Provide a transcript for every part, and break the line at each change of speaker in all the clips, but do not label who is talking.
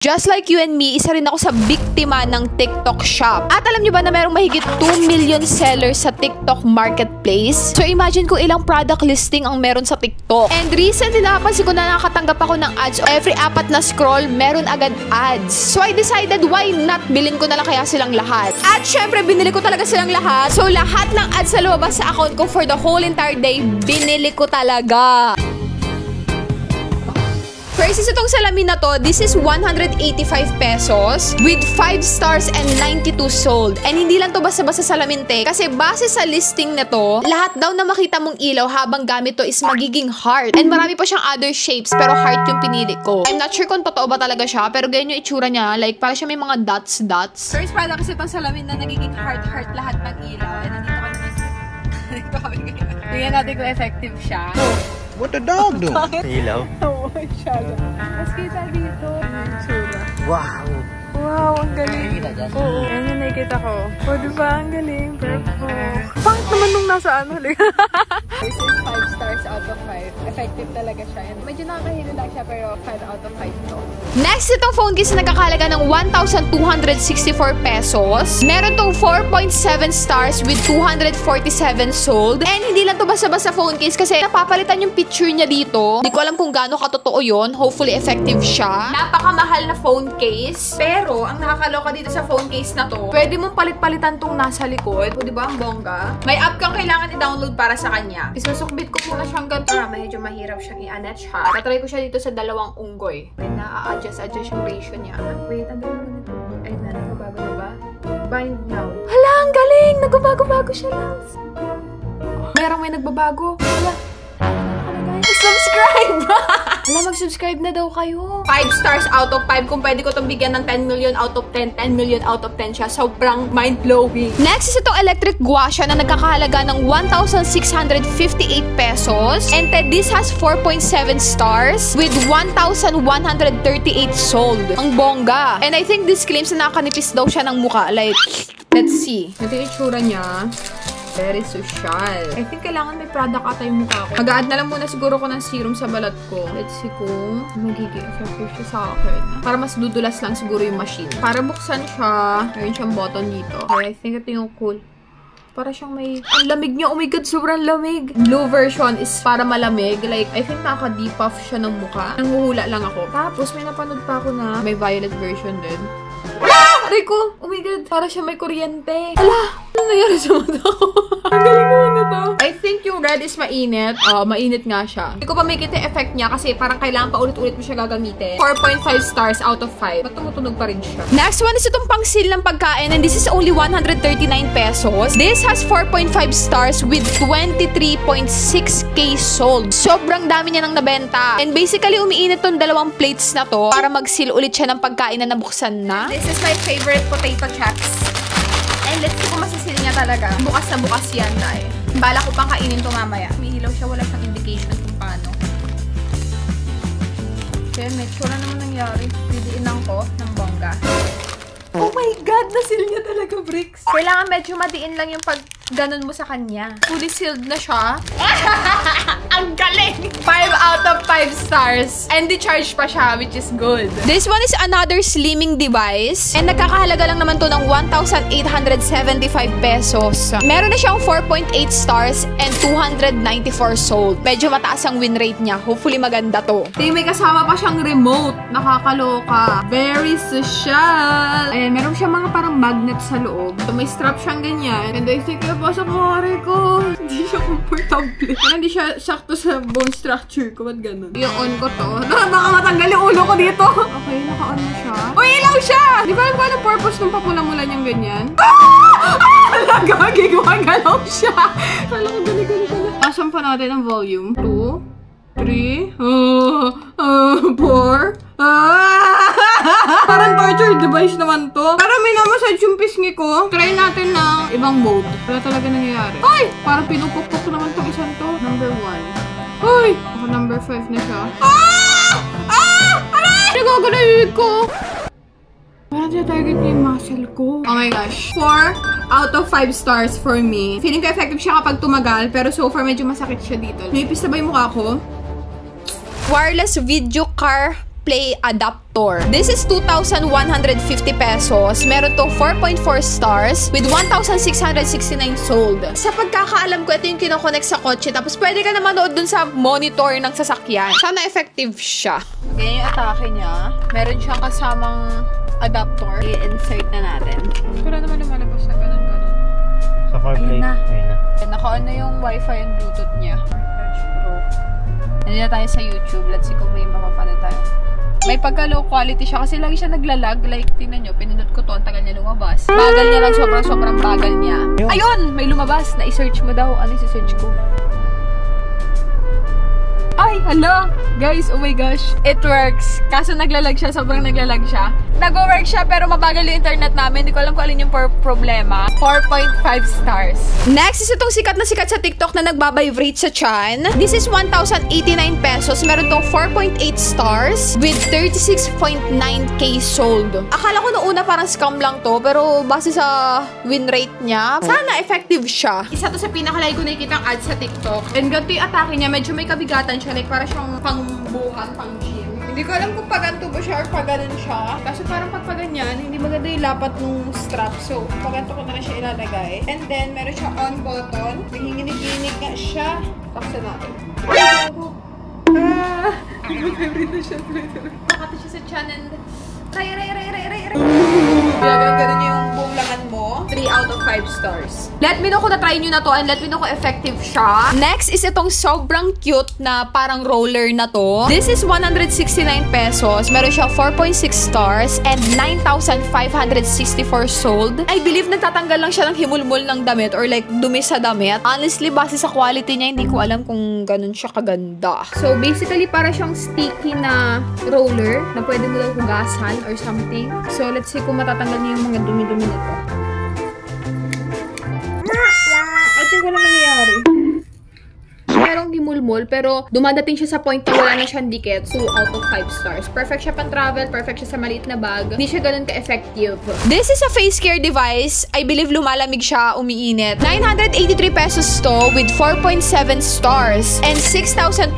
Just like you and me, isa rin ako sa biktima ng TikTok shop. At alam nyo ba na merong mahigit 2 million sellers sa TikTok marketplace? So imagine kung ilang product listing ang meron sa TikTok. And recently napansin ko na nakatanggap ako ng ads. Every apat na scroll, meron agad ads. So I decided why not bilhin ko na lang kaya silang lahat. At syempre binili ko talaga silang lahat. So lahat ng ads na lumabas sa account ko for the whole entire day, binili ko talaga. Prices itong salamin na to, this is 185 pesos with 5 stars and 92 sold. And hindi lang to basta-basta salamin te, kasi base sa listing na to, lahat daw na makita mong ilaw habang gamit to is magiging heart. And marami pa siyang other shapes, pero heart yung pinili ko. I'm not sure kung totoo ba talaga siya, pero ganyan yung itsura niya, like para siya may mga dots. First product kasi itong salamin na nagiging heart lahat ng ilaw. And nandito kami ngayon. Tingnan natin kung effective siya.
What the dog do?
Ilaw?
Oo, siya lang. Mas kita dito. Sula.
Wow!
Wow, ang galing. Oo, yan yung nakikita ko. O, diba? Ang galing. Perfect. Pangit naman nung nasa ano. This is 5 stars out of 5. Effective talaga siya. And medyo nakakahilo lang siya, pero 5 out of 5 to. Next, itong phone case na nagkakalaga ng 1,264 pesos. Meron tong 4.7 stars with 247 sold. And hindi lang to basta-basta phone case kasi napapalitan yung picture niya dito. Hindi ko alam kung gaano katotoo yun. Hopefully, effective siya. Napakamahal na phone case. Pero, ang nakakaloka dito sa phone case na to, pwede mong palit-palitan tong nasa likod. O, diba? Ang bongga. May app kang kailangan i-download para sa kanya. Isusukbit ko muna siyang ganito. Medyo mahirap siyang i-attach ha. Tatry ko siya dito sa dalawang unggoy. May na-adjust yung ratio niya. Wait, ang dami mo nito. Ayun na, nagbabago na ba? Bind now. Hala, ang galing! Nagbabago-bago siya lang. Merong may nagbabago. Hala. Subscribe! Hala, mag-subscribe na daw kayo. 5 stars out of 5. Kung pwede ko itong bigyan ng 10 million out of 10, 10 million out of 10 siya. Sobrang mind-blowing. Next is itong electric guasha na nagkakahalaga ng 1,658 pesos. And this has 4.7 stars with 1,138 sold. Ang bongga. And I think this claims na nakakanipis daw siya ng muka. Like, let's see. Ito yung itsura niya. Very social. I think kailangan may product ata yung mukha ko. Mag-a-add na lang muna siguro ko ng serum sa balat ko. Let's see kung magiging effective siya sa akin. Para mas dudulas lang siguro yung machine. Para buksan siya, mayroon siyang button dito. Okay, I think ito yung cool. Para siyang may... Ang lamig niya. Oh my God, sobrang lamig. Blue version is para malamig. Like, I think nakaka-depuff siya ng mukha. Nanguhula lang ako. Tapos, may napanood pa ako na may violet version din. Aray ko! Oh my God! Para siya may kuryente. Hala! Ano nangyari sa mata ko? Ang galing naman na to. I think yung red is mainit. Mainit nga siya. Hindi ko pa makikita yung effect niya kasi parang kailangan pa ulit-ulit mo siya gagamitin. 4.5 stars out of 5. Ba't tumutunog pa rin siya? Next one is itong pang-seal ng pagkain and this is only 139 pesos. This has 4.5 stars with 23.6k sold. Sobrang dami niya nang nabenta. And basically, umiinit tong dalawang plates na to para mag-seal ulit siya ng pagkain na nabuksan na. This is my favorite potato chips. And let's see kung masisil niya talaga. Bukas na bukas yan na eh. Bala ko pang kainin to mamaya. Umihilaw siya, wala siyang indication kung paano. Okay, may tsura naman nangyari. Didiinan ko ng bongga. Oh my God! Nasil niya talaga, Bricks. Kailangan medyo madiin lang yung pag ganon mo sa kanya. Fully sealed na siya. Ang galing! 5 out of 5 stars. And di-charge pa siya, which is good. This one is another slimming device. And nagkakahalaga lang naman to ng 1,875 pesos. Meron na siyang 4.8 stars and 294 sold. Medyo mataas ang win rate niya. Hopefully maganda to. May kasama pa siyang remote. Nakakaloka. Very social. Ayan, meron siyang mga parang magnet sa loob. So, may strap siyang ganyan. And I think nabasa ko ko. Hindi siya comfortable. Hindi siya sakto sa bone structure ko. Ba't ganun? Yung on ko to. Baka matanggal yung ulo ko dito. Okay, naka-on na siya. Uy, ilaw siya! Di ba alam ko anong purpose nung papula-mula niyang ganyan? Nagagig, magalaw siya. Kala ko gali. Asan pa natin ang volume? 2, 3, 4, parang torture device naman to. Para may namassage yung pisngi ko. Try natin ng ibang mode. Wala talaga nangyayari. Ay! Parang pinupukpok naman tong isang to. Number 1. Ay! Ako number 5 na siya. Aray! Nagagalayin ko. Parang target niya yung muscle ko. Oh my gosh. 4 out of 5 stars for me. Feeling ko effective siya kapag tumagal. Pero so far medyo masakit siya dito. Nipis na ba yung mukha ko? Wireless video car display adapter. This is 2,150 pesos. Meron tong 4.4 stars with 1,669 sold. Sa pagkakaalam ko, ito yung kinoconnect sa kotse. Tapos pwede ka na manood dun sa monitor ng sasakyan. Sana effective siya. Ganyan yung atake niya. Meron siyang kasamang adapter. I-insert na natin. Wala naman lumalabas na ganun-ganun.
Sa CarPlay.
Ayun na.
Ayun na.
Naka-on na yung wifi and bluetooth niya. Pro. Nandito tayo sa YouTube. Let's see kung may mapapanood tayo. May pagka-low quality siya kasi lagi siya naglalag. Like, tingnan nyo, pinindot ko to. Ang tagal niya lumabas. Bagal niya lang. Sobrang bagal niya. Ayun! May lumabas. Na-search mo daw. Ano yung search ko? Ay, hala! Guys, oh my gosh. It works. Kaso naglalag siya. Sobrang naglalag siya. Nag-work siya pero mabagal yung internet namin. Hindi ko alam kung alin yung problema. 4.5 stars. Next is itong sikat na sikat sa TikTok na nagbabibrate sa chan. This is 1,089 pesos. Meron tong 4.8 stars with 36.9k sold. Akala ko noong una parang scam lang to pero base sa win rate niya, sana effective siya. Isa to sa pinakalay ko nakikita ang ads sa TikTok. And ganito yung atake niya. Medyo may kabigatan siya. Like, para siyang pangbuhan, pang gym. Hindi ko alam kung paganto ba siya or paganon siya. Kasi parang pag paganyan, hindi maganda yung lapat ng strap. So, paganto ko na lang siya ilalagay. And then, meron siya on button. Nanginginig-ginig nga siya. Taksan natin. Favorite na siya. Nakata siya sa channel. Ray. Ganun yung bumlangan mo. 3 out of 5 stars. Let me know kung na-try nyo na to and let me know kung effective siya. Next is itong sobrang cute na parang roller na to. This is 169 pesos. Meron siya 4.6 stars and 9,564 sold. I believe nagtatanggal lang siya ng himulmul ng damit or like dumi sa damit. Honestly, base sa quality niya, hindi ko alam kung ganun siya kaganda. So basically, para siyang sticky na roller na pwede mo daw hugasan or something. So let's see kung matatanggal niya yung mga dumi-dumi nito. I think wala nangyayari. Merong himulmol, pero dumadating siya sa point na wala na siyang dikit. So, out of 5 stars. Perfect siya pang travel, perfect siya sa maliit na bag. Hindi siya ganun ka-effective. This is a face care device. I believe lumalamig siya, umiinit. 983 pesos to with 4.7 stars and 6,224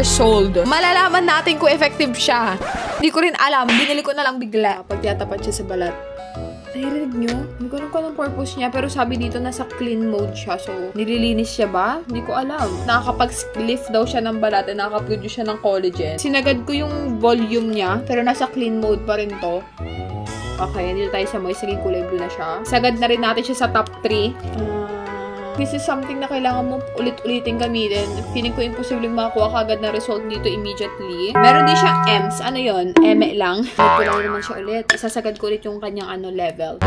sold. Malalaman natin kung effective siya. Hindi ko rin alam. Binili ko na lang bigla. Pag tatapat siya sa balat. Narinig nyo? Hindi ko alam kung anong purpose niya, pero sabi dito nasa clean mode siya. So, nililinis siya ba? Hindi ko alam. Nakakapag-lift daw siya ng balat at nakakaproduce siya ng collagen. Sinagad ko yung volume niya, pero nasa clean mode pa rin to. Okay, dito tayo sa moist. Naging kulay blue na siya. Sagad na rin natin siya sa top 3. This is something na kailangan mo ulit-ulitin gamitin. Feeling ko imposibleng makakuha kagad na result dito immediately. Meron din siyang M's. Ano yun? Eme lang. Ito lang naman siya ulit. Isasagad ko ulit yung kanyang level.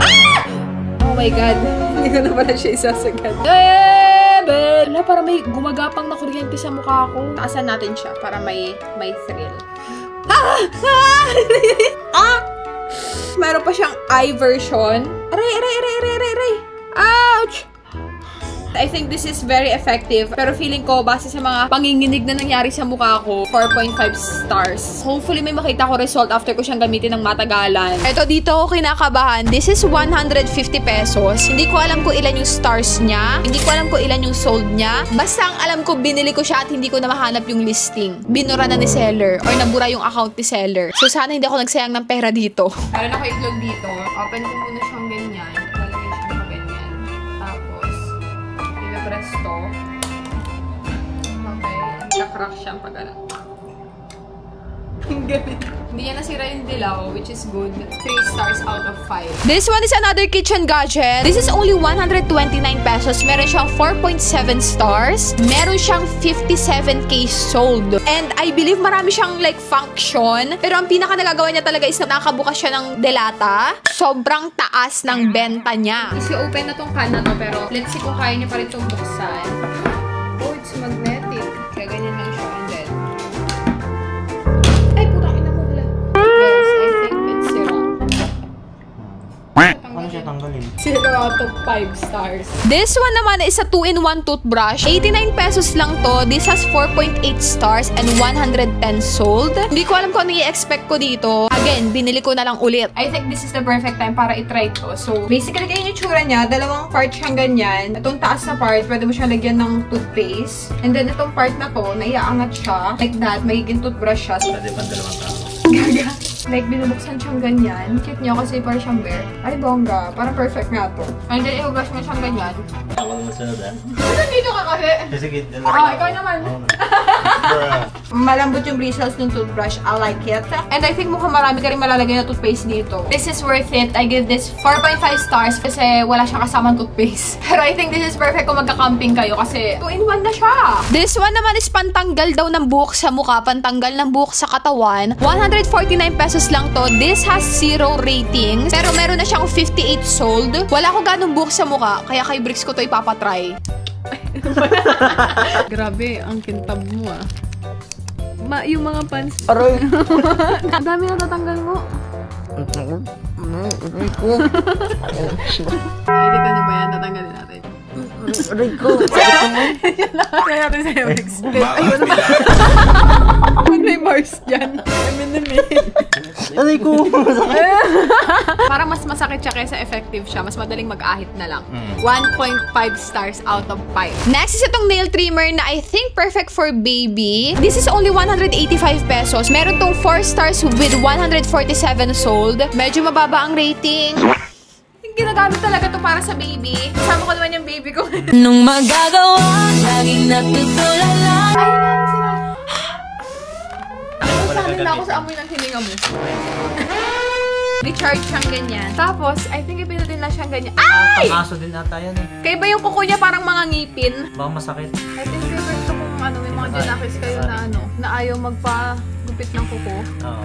Oh my God. Hindi ko na pala siya isasagad. Wala, para may gumagapang na kuryente sa mukha ko. Taasan natin siya para may thrill. Meron pa siyang eye version. Aray! Ouch! I think this is very effective. Pero feeling ko, base sa mga panginginig na nangyari sa mukha ko, 4.5 stars. Hopefully, may makita ko result after ko siyang gamitin ng matagalan. Ito, dito ako kinakabahan. This is 150 pesos. Hindi ko alam kung ilan yung stars niya. Hindi ko alam kung ilan yung sold niya. Basta ang alam ko, binili ko siya at hindi ko na mahanap yung listing. Binura na ni seller or nabura yung account ni seller. So, sana hindi ako nagsayang ng pera dito. Meron ako itlog dito. Open ko muna siyang ganyan. Presto. Okay. Naka-crack siya pag ano. Hindi niya nasira yung dilaw, which is good. 3 stars out of 5. This one is another kitchen gadget. This is only 129 pesos. Meron siyang 4.7 stars. Meron siyang 57k sold. And I believe marami siyang like function. Pero ang pinaka nagagawa niya talaga is na nakabukas siya ng delata. Sobrang taas ng benta niya. Isi-open na tong can na to, pero let's see kung kaya niya pa rin itong buksan. Oh, it's magnetic. Kaya ganyan lang siya. And then, ay, putang ina mo wala. Yes, I think it's zero.
Ano siya tanggalin?
0 out of 5 stars. This one naman is a 2-in-1 toothbrush. 89 pesos lang to. This has 4.8 stars and 110 sold. Hindi ko alam kung ano i-expect ko dito. Again, binili ko na lang ulit. I think this is the perfect time para i-try to. So, basically, ganyan yung tsura niya. Dalawang part siyang ganyan. Itong taas na part, pwede mo siyang lagyan ng toothpaste. And then, itong part na to, naiaangat siya. Like that, magiging toothbrush siya.
Pwede pang dalawang tao.
Gaga. Like, binubuksan siyang ganyan. Cute niya kasi parang siyang bear. Ay, bongga. Parang perfect nga to. And then, i-brush mo siyang ganyan.
Ako naman sunod
Ano dito ka kasi?
Sige.
Ikaw naman. Malambot yung bristles ng toothbrush. I like it. And I think mukhang marami ka rin malalagay na toothpaste dito. This is worth it. I give this 4.5 stars kasi wala siyang kasamang toothpaste. Pero I think this is perfect kung magka-camping kayo kasi 2-in-1 na siya. This one naman is pantanggal daw ng buhok sa mukha, pantanggal ng buhok sa katawan. 149 pesos lang to. This has 0 ratings. Pero meron na siyang 58 sold. Wala ko ganong buhok sa mukha, kaya kay Bricks ko to ipapatry. Grabe, ang kintab mo ah. Yung mga pants.
Aray!
Ang dami na tatanggal mo.
Aray ko!
Nakikita niyo ba yan? Tatanggalin natin.
Aray ko!
Kaya natin sa'yo, Rex. Ayun naman. Huwag may Mars dyan.
Aray ko!
Parang mas masakit siya kaysa effective siya. Mas madaling mag-ahit na lang. 1.5 stars out of 5. Next is itong nail trimmer na I think perfect for baby. This is only 185 pesos. Meron tong 4 stars with 147 sold. Medyo mababa ang rating. Ginagamit talaga to para sa baby. Kasama ko naman yung baby ko.
Nung magagawa, laging natutulala.
Ay, namin sila. Sabi na ako sa amoy ng hininga mo. Recharge siyang ganyan. Tapos, I think ipinutin lang siyang ganyan. Ay!
Pang-aso din ata yan eh.
Kaya ba yung kuko niya parang mga ngipin?
Baka masakit.
I think favorite ko kung ano, may mga dinakis kayo na ano, na ayaw magpa-gupit ng kuko.
Oo.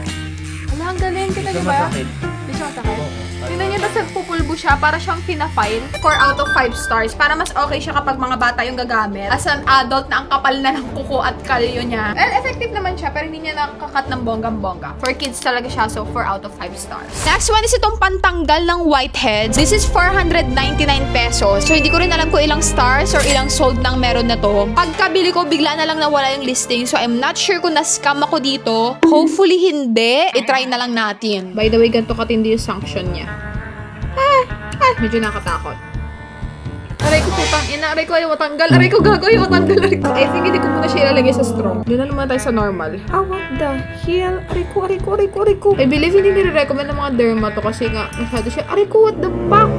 Wala, ang galing. Kita niyo ba?
Masakit.
Hindi siya masakit. Tingnan niyo, tapos nagpupulbo siya para siyang pina-file. 4 out of 5 stars. Para mas okay siya kapag mga bata yung gagamit. As an adult na ang kapal na ng kuko at kalyo niya. Well, effective naman siya, pero hindi niya nakakat ng bonggang-bongga. For kids talaga siya, so 4 out of 5 stars. Next one is itong pantanggal ng whiteheads. This is 499 pesos. So, hindi ko rin alam kung ilang stars or ilang sold nang meron na to. Pagkabili ko, bigla na lang nawala yung listing. So, I'm not sure kung na-scam ako dito. Hopefully, hindi. I-try na lang natin. By the way, ganito katindi yung sanction niya. Medyo nakatakot. Aray ko putang ina. Aray ko ayaw matanggal. Aray ko gago ayaw matanggal. Aray ko. I think hindi ko muna siya ilalagay sa straw. Doon na naman tayo sa normal. What the hell? Aray ko. I believe hindi nire-recommend ng mga derma to kasi nga masyado siya. Aray ko, what the fuck?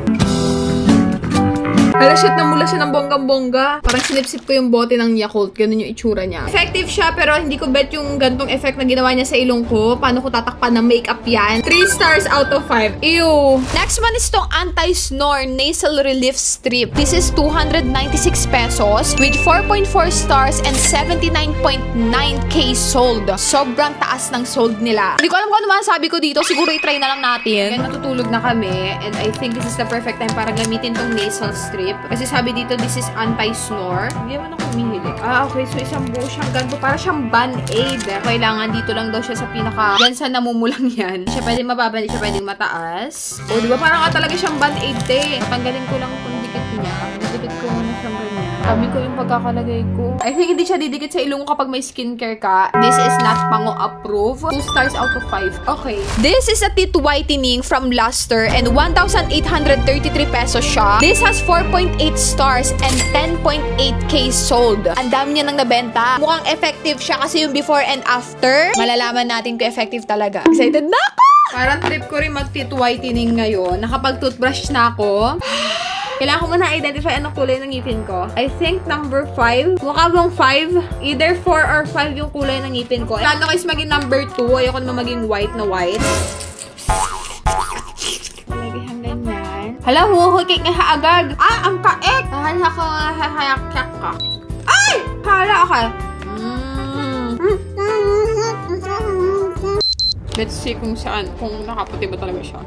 Hala, shit, namula siya ng bonggang-bongga. Parang sinipsip ko yung bote ng Yakult. Ganun yung itsura niya. Effective siya, pero hindi ko bet yung gantong effect na ginawa niya sa ilong ko. Paano ko tatakpan ng makeup yan? 3 stars out of 5. Ew! Next one is tong Anti-Snore Nasal Relief Strip. This is 296 pesos with 4.4 stars and 79.9k sold. Sobrang taas ng sold nila. Hindi ko alam kung ano masasabi ko dito. Siguro i-try na lang natin. Kaya natutulog na kami. And I think this is the perfect time para gamitin tong nasal strip. Kasi sabi dito, this is anti-snore. Hindi naman ako humihilig. Okay. So, isang buo siyang ganito. Para siyang band-aid. Kailangan dito lang daw siya sa pinaka... Yan sa namumulang yan. Hindi siya pwedeng mababa, hindi siya pwedeng mataas. O, diba? Parang talaga siyang band-aid eh. Tanggalin ko lang itong dikit niya. Dikit ko muna siyang ganyan. Sabi ko yung pagkakalagay ko. I think hindi siya didikit sa ilong kapag may skincare ka. This is not pango approved. 2 stars out of 5. Okay. This is a teeth whitening from Luster and 1,833 pesos siya. This has 4.8 stars and 10.8k sold. Ang dami niya nang nabenta. Mukhang effective siya kasi yung before and after. Malalaman natin kung effective talaga. Excited na ako! Parang trip ko rin mag-teeth whitening ngayon. Nakapag-toothbrush na ako. Kailangan ko muna identify anong kulay ng ngipin ko. I think number 5. Mukha bang 5? Either 4 or 5 yung kulay ng ngipin ko. Plano ko is maging number 2. Ayoko naman maging white na white. Lagi hanggang yan. Hala, huhukik nga agad. Ang kaek! Hala ko nga hahayak ka. Ay! Hala, okay. Let's see kung saan, kung nakaputi ba talaga siya.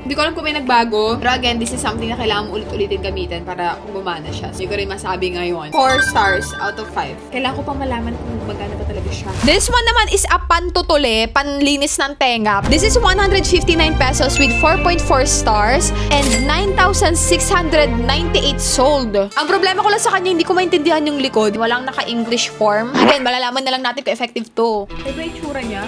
Hindi ko alam kung may nagbago. Pero again, this is something na kailangan mo ulit-ulitin gamitin para gumana siya. So, hindi ko rin masabi ngayon. 4 stars out of 5. Kailangan ko pang malaman kung magana ba talaga siya. This one naman is a pantutuli, panlinis ng tenga. This is 159 pesos with 4.4 stars and 9,698 sold. Ang problema ko lang sa kanya, hindi ko maintindihan yung likod. Walang naka-English form. Again, malalaman na lang natin kung effective to. Iba yung tsura niya.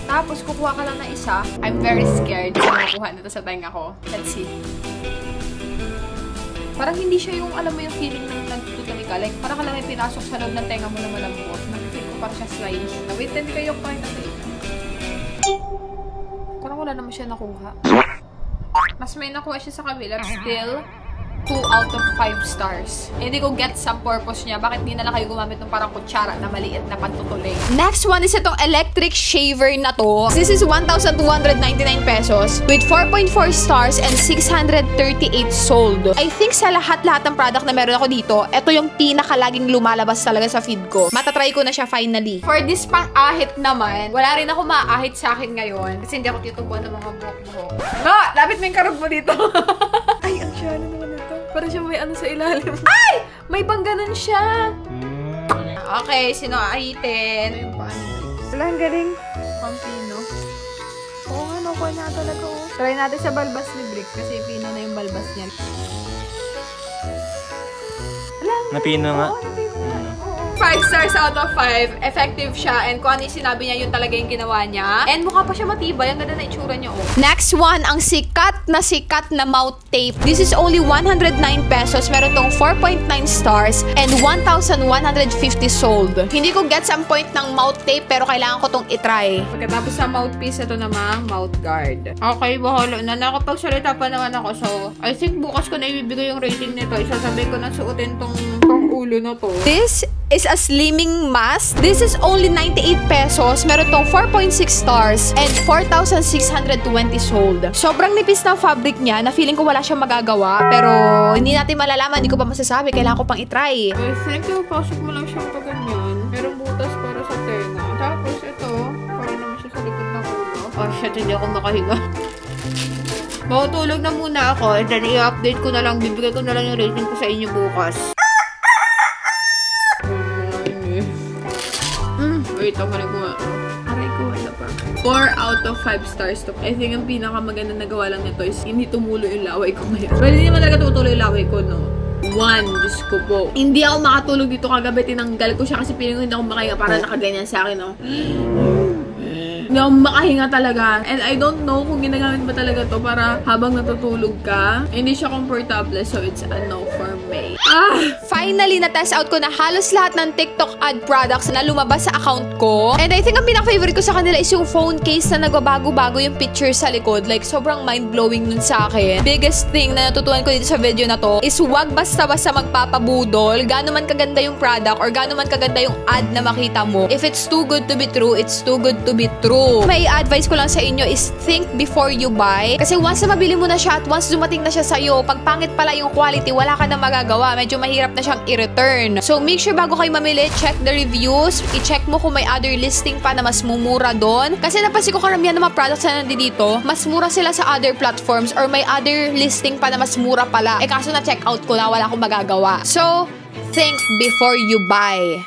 Tapos, kukuha ka lang na isa. I'm very scared sa makuha nito sa tenga ko. Let's see. Parang hindi siya yung, alam mo yung feeling ng nagtutuli ka. Like, parang ka lang may pinasok sa loob ng tenga mo na malambot. Nag-feel ko parang siya slimy. Wait, hindi kayo pakita sa inyo. Parang wala naman siya nakuha. Mas may nakuha siya sa kabila. Still, 2 out of 5 stars. Hindi ko get sa purpose niya. Bakit hindi na lang kayo gumamit ng parang kutsara na maliit na pantutuling? Next one is itong electric shaver na to. This is 1,299 pesos with 4.4 stars and 638 sold. I think sa lahat-lahat ng product na meron ako dito, ito yung pinakalaging lumalabas talaga sa feed ko. Matatry ko na siya finally. For this pang-ahit naman, wala rin ako maahit sa akin ngayon kasi hindi ako titubuan ng mga buhok-buhok. No! Lapit mo yung karog mo dito. Ay, ang syano naman ito. Parang siya may ano sa ilalim. Ay! May pang ganun siya. Okay, sino ahitin? Ito yung paano. Wala, ang galing. Pampino. Oo nga, nakuha niya talaga. Oh. Try natin sa balbas ni Brick kasi pino na yung balbas niya. Wala.
Napino nga.
Oo, napino nga. 5 stars out of 5. Effective siya. And kung ano yung sinabi niya, yun talaga yung ginawa niya. And mukha pa siya matibay. Ang ganda na itsura niya, oh. Next one, ang sikat na mouth tape. This is only 109 pesos. Meron tong 4.9 stars and 1,150 sold. Hindi ko gets ang point ng mouth tape pero kailangan ko tong itry. Pagkatapos sa mouthpiece, ito namang mouth guard. Okay, bahala na. Nakapagsalita pa naman ako. So, I think bukas ko na ibibigay yung rating nito. Isasabi ko na suotin tong ulo na to. This is a slimming mask. This is only 98 pesos. Meron tong 4.6 stars and 4,620 sold. Sobrang nipis ng fabric niya na feeling ko wala siyang magagawa. Pero hindi natin malalaman. Hindi ko pa masasabi. Kailangan ko pang itry. I think yung pasok mo lang siyang paganyan. Merong butas para sa tenga. Tapos ito, para naman siya sa likod ng ulo. Oh shit, hindi ako makahinga. Makutulog na muna ako and then i-update ko na lang. Bibigay ko na lang yung rating ko sa inyo bukas. Wait, ako na ko. Aray ko, wala pa. 4 out of 5 stars to. I think ang pinakamaganda na gawa lang nito is hindi tumulo yung laway ko ngayon. Well, hindi naman talaga tumutuloy yung laway ko, no? 1, Diyos ko po. Hindi ako makatulog dito kagabi. Tinanggal ko siya kasi piling ko hindi ako makahinga para nakaganyan sa akin, no? Hindi ako makahinga talaga. And I don't know kung ginagamit ba talaga to para habang natutulog ka. Hindi siya comfortable, so it's a no for me. Finally, na-test out ko na halos lahat ng TikTok ad products na lumabas sa account ko. And I think ang pinaka-favorite ko sa kanila is yung phone case na nagbabago-bago yung picture sa likod. Like, sobrang mind-blowing nun sa akin. Biggest thing na natutunan ko dito sa video na to is huwag basta-basta magpapabudol. Gaano man kaganda yung product or gaano man kaganda yung ad na makita mo. If it's too good to be true, it's too good to be true. May advice ko lang sa inyo is think before you buy. Kasi once na mabili mo na siya at once dumating na siya sa'yo, pag pangit pala yung quality, wala ka na magagawa. Medyo mahirap na siyang i-return. So, make sure bago kayo mamili, check the reviews. I-check mo kung may other listing pa na mas mumura doon. Kasi napansin ko karamihan ng mga products na nandito, mas mura sila sa other platforms or may other listing pa na mas mura pala. Eh kaso na-check out ko na wala akong magagawa. So, think before you buy.